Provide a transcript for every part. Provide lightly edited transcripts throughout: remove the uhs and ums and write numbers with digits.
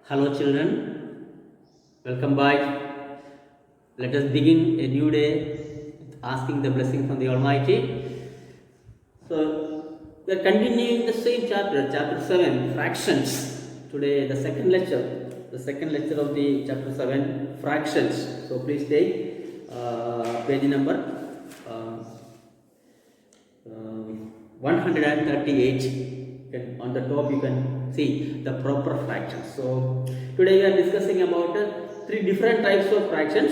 Hello, children. Welcome back. Let us begin a new day with asking the blessing from the Almighty. So, we are continuing the same chapter, chapter 7, fractions. Today, the second lecture of the chapter 7, fractions. So, please take page number 138. On the top you can see the proper fractions. So today we are discussing about three different types of fractions,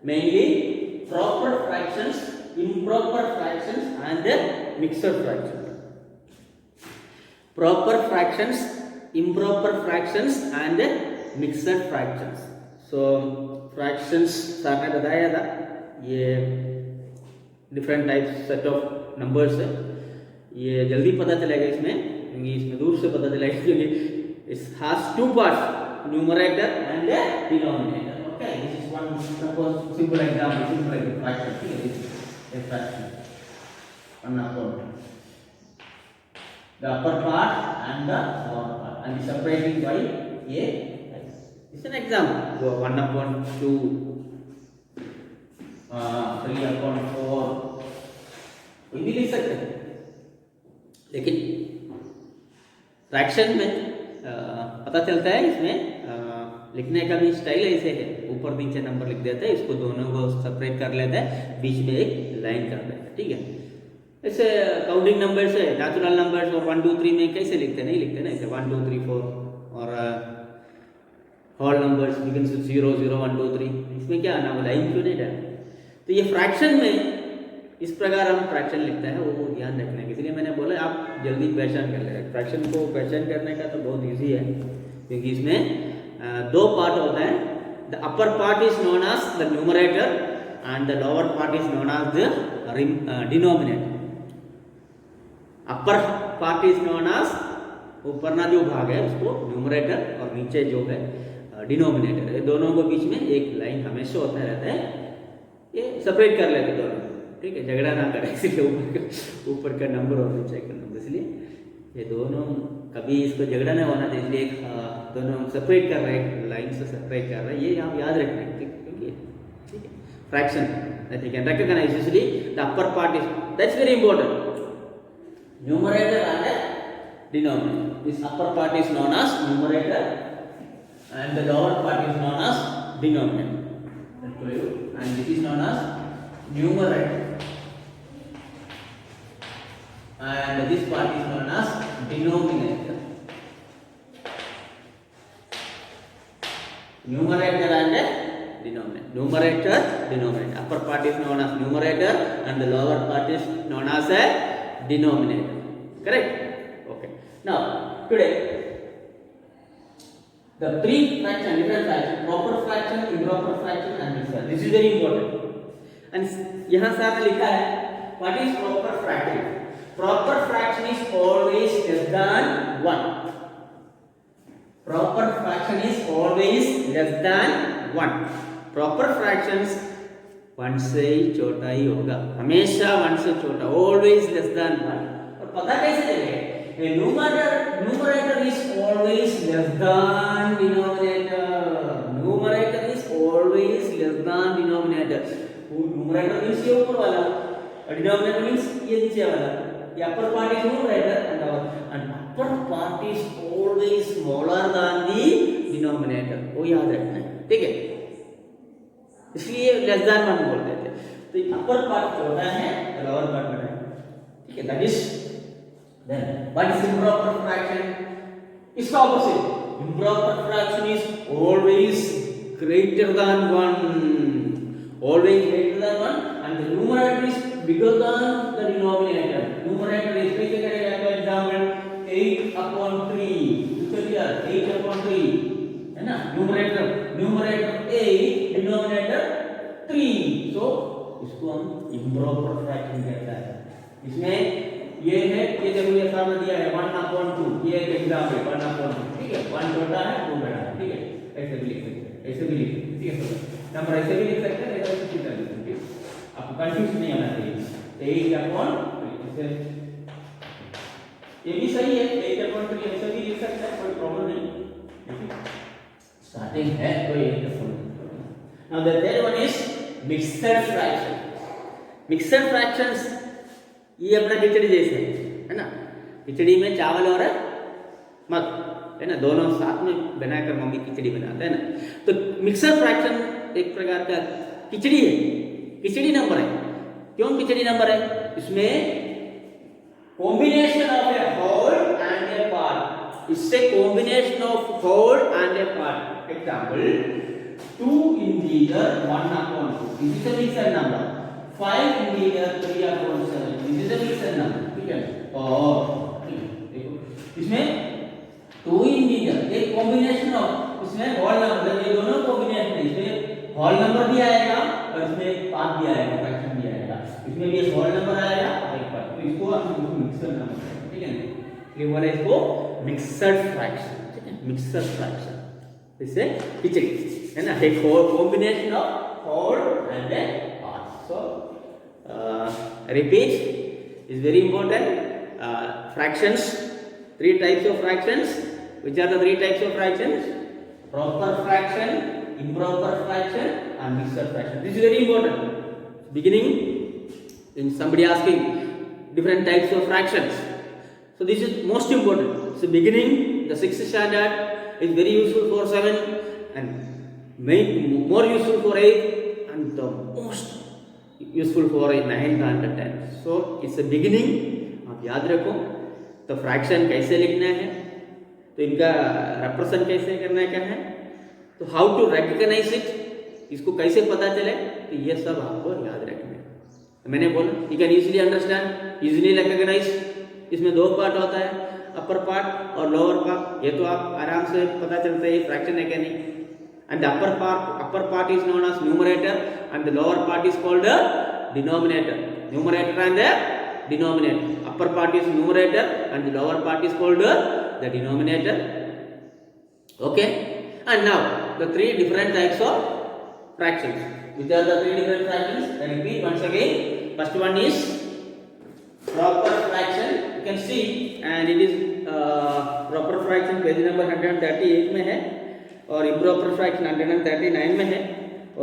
mainly proper fractions, improper fractions and mixed fractions. Proper fractions, improper fractions and mixed fractions. So fractions सामने बताया था ये different types set of numbers है, ये जल्दी पता चलेगा इसमें क्योंकि इसमें दूर से पता चलेगा क्योंकि it has two parts, numerator and denominator. Okay, this is one simple example, fraction. This is a fraction. One upon the upper part and the lower part, and separating by a. It's an example. So 1 upon 2, 3 upon 4. कोई भी लिख सकते हैं, लेकिन fraction में पता चलता है इसमें लिखने का भी स्टाइल ऐसे है, ऊपर नीचे नंबर लिख देते हैं, इसको दोनों को सेपरेट कर लेते हैं, बीच में एक लाइन कर देते हैं. ठीक है, ऐसे काउंटिंग नंबर्स है, नेचुरल नंबर्स और 1 2 3 में कैसे लिखते नहीं लिखते ना, ऐसे 1 2 3 4 और होल नंबर्स बिगिंस विद 0 0 1 2 3, इसमें क्या ना लाइन क्यों नहीं डालते. तो ये फ्रैक्शन में इस प्रकार हम फ्रैक्शन लिखते हैं, वो ध्यान रखने के, इसलिए मैंने बोला आप जल्दी पहचान कर लें. फ्रैक्शन को पहचान करने का तो बहुत इजी है, क्योंकि इसमें दो पार्ट होते हैं. The upper part is known as the numerator and the lower part is known as the denominator. Upper part is known as, ऊपर ना जो भाग है उसको न्यूमरेटर और नीचे जो है डिनोमिनेटर. ये दोनों को बीच में एक लाइन हमेशा होता रहता है, ये सेपरेट कर लेते दोनों. ठीक है, झगड़ा ना करें, इसलिए ऊपर का नंबर और नीचे का नंबर, इसलिए ये दोनों कभी इसको झगड़ा नहीं होना चाहिए, इसलिए दोनों सेपरेट कर रहे हैं, लाइन से सेपरेट कर रहे हैं, ये आप याद रखना है. क्योंकि ठीक है, fraction that you can recognize usually the upper part is, that's very important, numerator and denominator. This upper part is known as numerator and the lower part is known as denominator, and this is known as numerator and this part is known as denominator. Numerator and denominator. Upper part is known as numerator and the lower part is known as a denominator. Correct? Okay. Now today the three fraction, different fraction, proper fraction, improper fraction and mixed fraction. This is very important. And यहाँ से आपने लिखा है what is proper fraction. Proper fraction is always less than 1. Proper fraction is always less than 1. Proper fractions 1 से छोटा ही होगा, हमेशा 1 से छोटा, always less than 1. और पता कैसे चलेगा? Numerator is always less than denominator. Numerator is always less than denominator. Numerator means ये ऊपर वाला, denominator means ये नीचे वाला. The upper part is numerator and upper part is always smaller than the denominator. वो याद रखना है, ठीक है, इसलिए less than 1 बोल देते हैं. तो upper part छोटा है, lower part बड़ा है. ठीक है, that is. Then what is improper fraction? इसका opposite. Improper fraction is always greater than 1. Always greater than 1 and the numerator is bigger than the denominator. Numerator is कैसे करेगा? For example 8 upon 3. इसको दिया 8 upon 3 है ना. Numerator 8, denominator 3. So इसको हम improper fraction कहते हैं. इसमें ये है, ये देखो ये सामने दिया है 1 upon 2. ये एक एग्जाम्पल है 1 upon 2. ठीक है, 1 छोटा है 2 बड़ा है. ठीक है, ऐसे भी लिख सकते हैं, ऐसे भी लिख सकते हैं. ठीक है, नंबर ऐसे भी लिख सकते हैं, ऐसे भी लिख सकते हैं. आपको कंफ्यूज नहीं होना चाहिए. 8 upon 3 ये भी सही है, 8 upon 3 ऐसे भी लिख सकते हैं, कोई प्रॉब्लम नहीं. नथिंग है तो ये full. Now the third one is mixed fraction. Mixed fractions ये अपना खिचड़ी जैसे है ना, खिचड़ी में चावल और मग है ना, दोनों साथ में बनाकर मम्मी खिचड़ी बनाते हैं ना। तो मिक्सड फ्रैक्शन एक प्रकार का खिचड़ी है, खिचड़ी नंबर है। क्यों खिचड़ी नंबर है? इसमें combination of a whole and a part, इससे combination of whole and a part. Example 2 integer 1/2, this is a mixed number। 5 integer 3/7, this is a mixed number, ठीक है। और देखो इसमें 2 integer एक कॉम्बिनेशन ऑफ, इसमें होल नंबर, ये दोनों कॉम्बिनेशन है, इसमें होल नंबर भी आएगा और इसमें पार्ट भी आएगा, फ्रैक्शन भी आएगा, इसमें भी होल नंबर आएगा और एक पार्ट, तो इसको हम मिक्सड नंबर, ठीक है ना। ये बोले इसको मिक्सड फ्रैक्शन, ठीक है, मिक्सड फ्रैक्शन। इससे खिचड़ी है ना, एक combination of whole and a part. So repeat is very important. Fractions, 3 types of fractions. Which are the 3 types of fractions? Proper fraction, improper fraction and mixed fraction. This is very important. Beginning, in somebody asking different types of fractions, so this is most important. So beginning, the 6th standard is very useful for 7 and more useful for 8 and the most useful for 9 and 10. So it's a beginning. आप याद रखो। तो fraction कैसे लिखना है, तो इनका represent कैसे करना है, क्या है, तो हाउ टू रिकॉग्नाइज इट, इसको कैसे पता चले, तो ये सब आपको याद रखना है। तो मैंने बोला you can easily understand, easily recognize. इसमें 2 पार्ट होता है, अपर पार्ट और लोअर पार्ट। ये तो आप आराम से पता चलता है ये फ्रैक्शन है क्या नहीं। And upper part is known as numerator and the lower part is called denominator. Numerator and denominator. Upper part is numerator and the lower part is called the denominator. Okay. And now the 3 different types of fractions. Which are the 3 different fractions? I repeat once again. First one is proper fraction. You can see, and it is proper fraction page number 138 में है, और improper fraction 139 में है,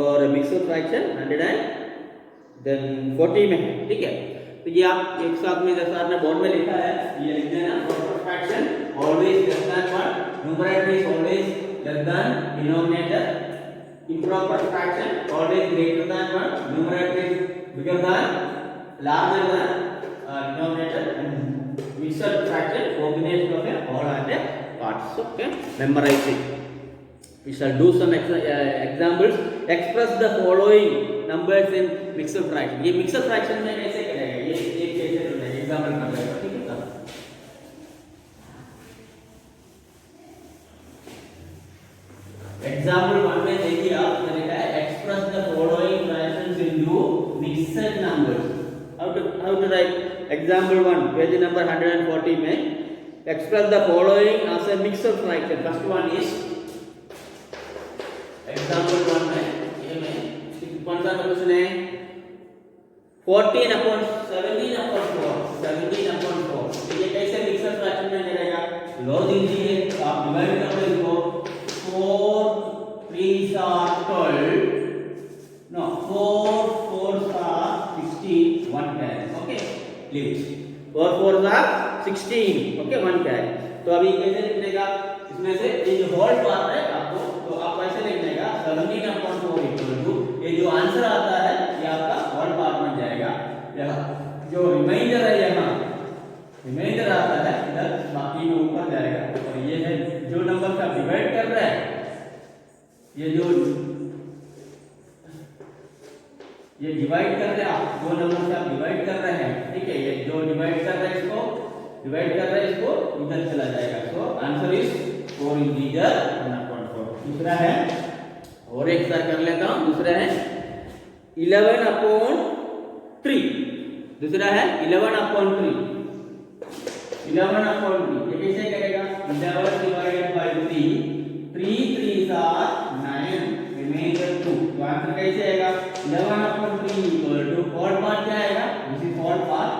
और mixed fraction 140 में है, ठीक है। तो ये आप एक साथ में, जैसा आपने बोर्ड में लिखा है, ये लिख देना। Proper fraction always less than 1, numerator is always less than denominator. Improper fraction always greater than 1, numerator is bigger than, larger than denominator. And mixed fraction combination of a whole and a parts. Okay, memorize it. We shall do some examples. Express the following numbers in mixed fraction. ये mixed fraction में कैसे करेगा, ये एक कैसे example कर लेगा, ठीक है। एग्जांपल 1 में देखिए आपने लिखा है express the following fractions into mixed numbers. How to write example 1 page number 140 में express the following as a mixed fraction. First one is example 1 में ये में कौन सा क्वेश्चन है, 14/17/4, 17/4। तो ये कैसे मिक्सड फ्रैक्शन में मिलेगा, लो दीजिए, तो आप डिवाइड कर लो इसको। 4 3s are 12, no 4 4s are 16, 1 carry, okay, leaves 4 4s are 16, okay, 1 carry। तो अभी कैसे लिखेगा, इसमें से ये जो होल पार्ट है आपको, तो आप कैसे लिखनेगा, 17/4 इक्वल टू, ये जो आंसर आता है ये आपका होल पार्ट बन जाएगा। यहाँ जो रिमाइंडर है, यहाँ रिमाइंडर आता है इधर, बाकी में ऊपर जाएगा। और ये है जो नंबर का डिवाइड कर रहा है, ये जो ये डिवाइड कर रहे हैं आप, जो नंबर से आप डिवाइड कर रहे हैं, ठीक है, ये जो डिवाइड कर रहे हैं इसको, डिवाइड कर रहे हैं इसको, इधर चला जाएगा। So answer is 4 integer 1/4। दूसरा है, और एक बार कर लेता हूं, दूसरा है 11/3। दूसरा है 11/3, 11/3। ये कैसे करेगा, 11 divided by 3, 3 3s are 9, remainder 2। तो आंसर कैसे आएगा, 11/3 इक्वल टू, होल पार्ट क्या आएगा, this is whole part,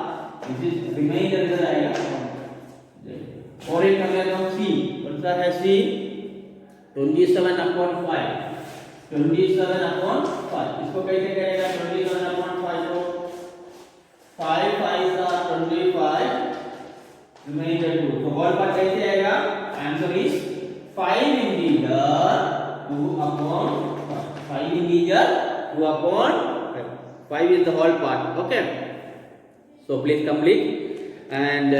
this is remainder इधर आएगा। और एक कर लेता हूं सी, कौन सा है सी, 27 upon 5, 27 upon 5. इसको कैसे करेगा? 27 upon 5 को 5 5 are 25, remainder 2. तो whole part कैसे आएगा? Answer is 5 integer 2 upon 5. 5 integer 2 upon 5. 5 is the whole part. Okay. So please complete and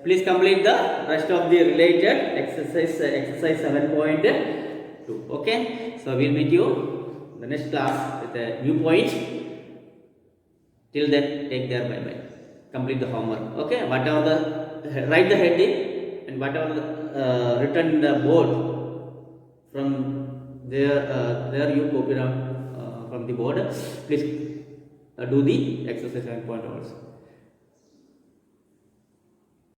please complete the rest of the related exercise 7.2. Okay. So we'll meet you the next class with a new point. Till then, take care. Bye bye. Complete the homework. Okay. Whatever the write the heading and whatever the written in the board from there you copy down from the board. Please do the exercise 7.2 also.